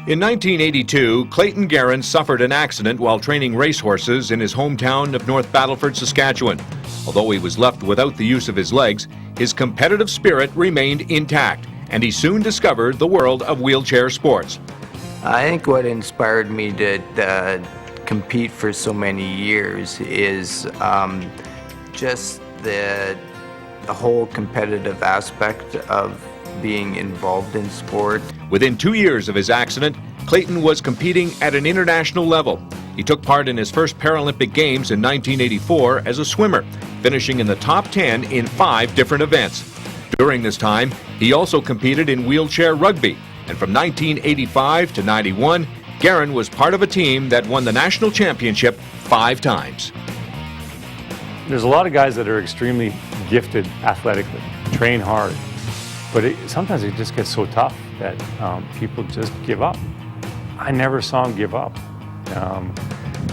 In 1982, Clayton Gerein suffered an accident while training racehorses in his hometown of North Battleford, Saskatchewan. Although he was left without the use of his legs, his competitive spirit remained intact, and he soon discovered the world of wheelchair sports. I think what inspired me to compete for so many years is just the whole competitive aspect of being involved in sport. Within 2 years of his accident, Clayton was competing at an international level. He took part in his first Paralympic Games in 1984 as a swimmer, finishing in the top 10 in 5 different events. During this time, he also competed in wheelchair rugby, and from 1985 to 91, Gerein was part of a team that won the national championship 5 times. There's a lot of guys that are extremely gifted athletically, train hard, but sometimes it just gets so tough that people just give up. I never saw him give up.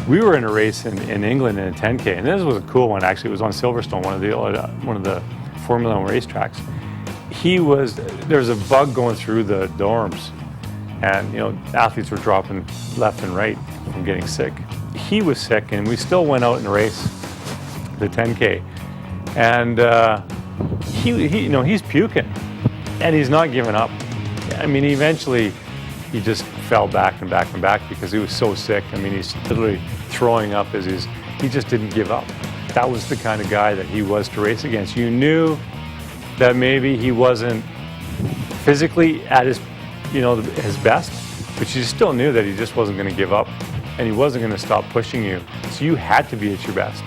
We were in a race in England in a 10K, and this was a cool one actually. It was on Silverstone, one of the Formula One racetracks. There's a bug going through the dorms, and athletes were dropping left and right from getting sick. He was sick, and we still went out and raced the 10K, and he's puking, and he's not giving up. I mean, eventually he just fell back and back and back because he was so sick. I mean, he's literally throwing up as he just didn't give up. That was the kind of guy that he was to race against. You knew that maybe he wasn't physically at his best, but you still knew that he just wasn't going to give up, and he wasn't going to stop pushing you. So you had to be at your best.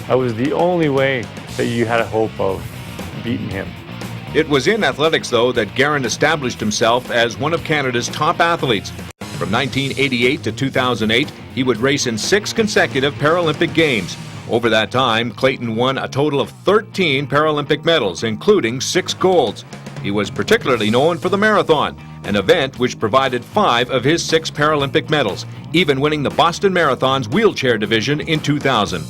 That was the only way that you had a hope of beating him. It was in athletics, though, that Gerein established himself as one of Canada's top athletes. From 1988 to 2008, he would race in 6 consecutive Paralympic Games. Over that time, Clayton won a total of 13 Paralympic medals, including 6 golds. He was particularly known for the marathon, an event which provided 5 of his 6 Paralympic medals, even winning the Boston Marathon's wheelchair division in 2000.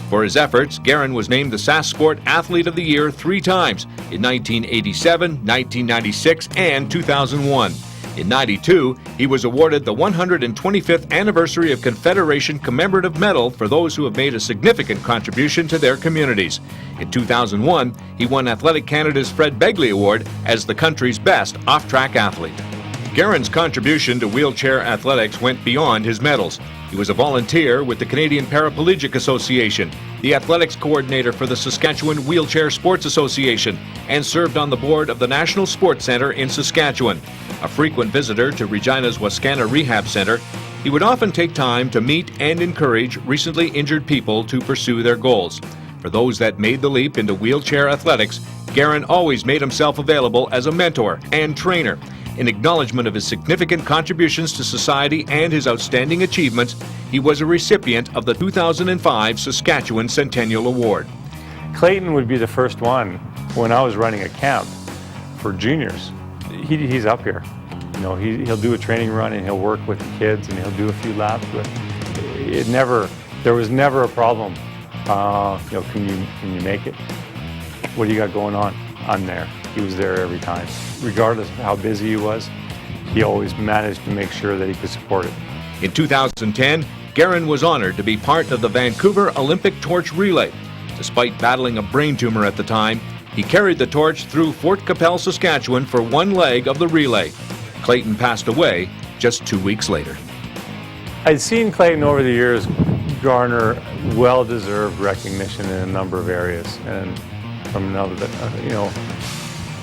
For his efforts, Gerein was named the Sasksport Athlete of the Year 3 times, in 1987, 1996, and 2001. In '92, he was awarded the 125th Anniversary of Confederation Commemorative Medal for those who have made a significant contribution to their communities. In 2001, he won Athletic Canada's Fred Begley Award as the country's best off-track athlete. Gerein's contribution to wheelchair athletics went beyond his medals. He was a volunteer with the Canadian Paraplegic Association, the athletics coordinator for the Saskatchewan Wheelchair Sports Association, and served on the board of the National Sports Centre in Saskatchewan. A frequent visitor to Regina's Wascana Rehab Centre, he would often take time to meet and encourage recently injured people to pursue their goals. For those that made the leap into wheelchair athletics, Gerein always made himself available as a mentor and trainer. In acknowledgement of his significant contributions to society and his outstanding achievements, he was a recipient of the 2005 Saskatchewan Centennial Award. Clayton would be the first one when I was running a camp for juniors. He's up here. He'll do a training run and he'll work with the kids and he'll do a few laps, but there was never a problem. Can you make it? What do you got going on? I'm there. He was there every time. Regardless of how busy he was, he always managed to make sure that he could support it. In 2010, Gerein was honored to be part of the Vancouver Olympic Torch Relay. Despite battling a brain tumor at the time, he carried the torch through Fort Qu'Appelle, Saskatchewan for one leg of the relay. Clayton passed away just 2 weeks later. I'd seen Clayton over the years garner well-deserved recognition in a number of areas, and from another,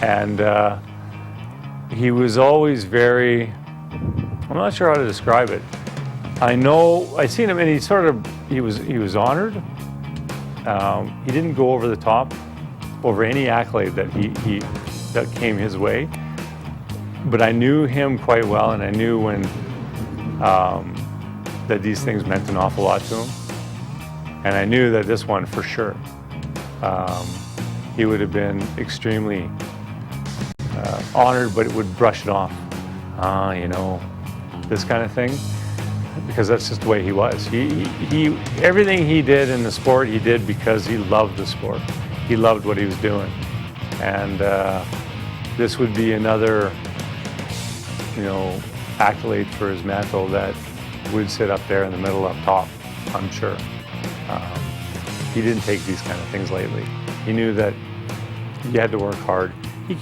and he was always very, I'm not sure how to describe it. I seen him and he was honored. He didn't go over the top over any accolade that came his way, but I knew him quite well, and I knew when that these things meant an awful lot to him, and I knew that this one for sure. He would have been extremely honored, but it would brush it off. This kind of thing, because that's just the way he was. He everything he did in the sport, he did because he loved the sport. He loved what he was doing, and this would be another, accolades for his mantle that would sit up there in the middle up top, I'm sure. He didn't take these kind of things lightly. He knew that he had to work hard.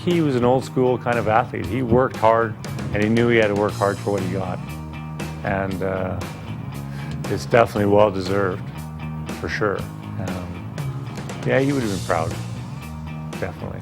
He was an old school kind of athlete. He worked hard, and he knew he had to work hard for what he got. And it's definitely well deserved, for sure. Yeah, he would have been proud, definitely.